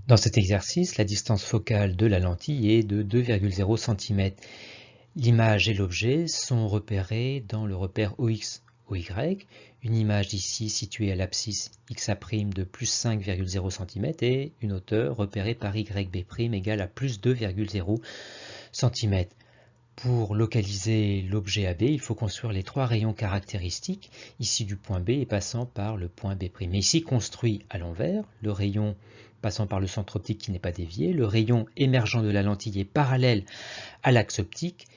Dans cet exercice, la distance focale de la lentille est de 2,0 cm. L'image et l'objet sont repérés dans le repère OX, OY. Une image ici située à l'abscisse XA' de plus 5,0 cm et une hauteur repérée par YB' égale à plus 2,0 cm. Pour localiser l'objet AB, il faut construire les trois rayons caractéristiques, ici du point B et passant par le point B'. Mais ici construit à l'envers, le rayon passant par le centre optique qui n'est pas dévié, le rayon émergeant de la lentille est parallèle à l'axe optique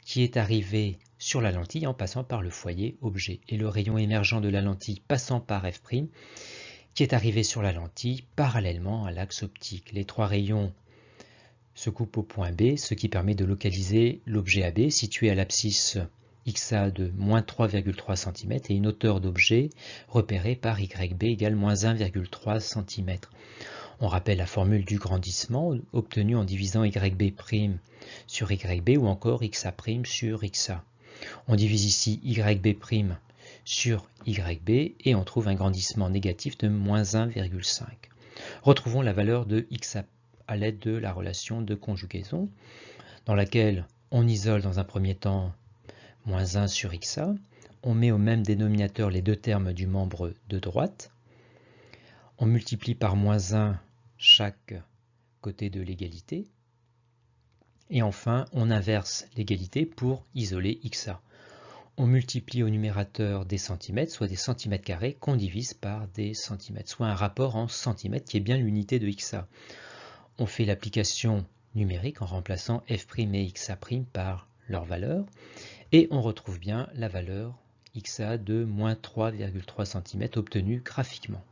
qui est arrivé sur la lentille en passant par le foyer objet, et le rayon émergent de la lentille passant par F' qui est arrivé sur la lentille parallèlement à l'axe optique. Les trois rayons se coupe au point B, ce qui permet de localiser l'objet AB situé à l'abscisse XA de moins 3,3 cm et une hauteur d'objet repérée par YB égale moins 1,3 cm. On rappelle la formule du grandissement obtenue en divisant YB' sur YB ou encore XA' sur XA. On divise ici YB' sur YB et on trouve un grandissement négatif de moins 1,5. Retrouvons la valeur de XA' à l'aide de la relation de conjugaison, dans laquelle on isole dans un premier temps moins 1 sur XA, on met au même dénominateur les deux termes du membre de droite, on multiplie par moins 1 chaque côté de l'égalité, et enfin on inverse l'égalité pour isoler XA. On multiplie au numérateur des centimètres, soit des centimètres carrés, qu'on divise par des centimètres, soit un rapport en centimètres qui est bien l'unité de XA. On fait l'application numérique en remplaçant F' et XA' par leur valeur, et on retrouve bien la valeur XA de moins 3,3 cm obtenue graphiquement.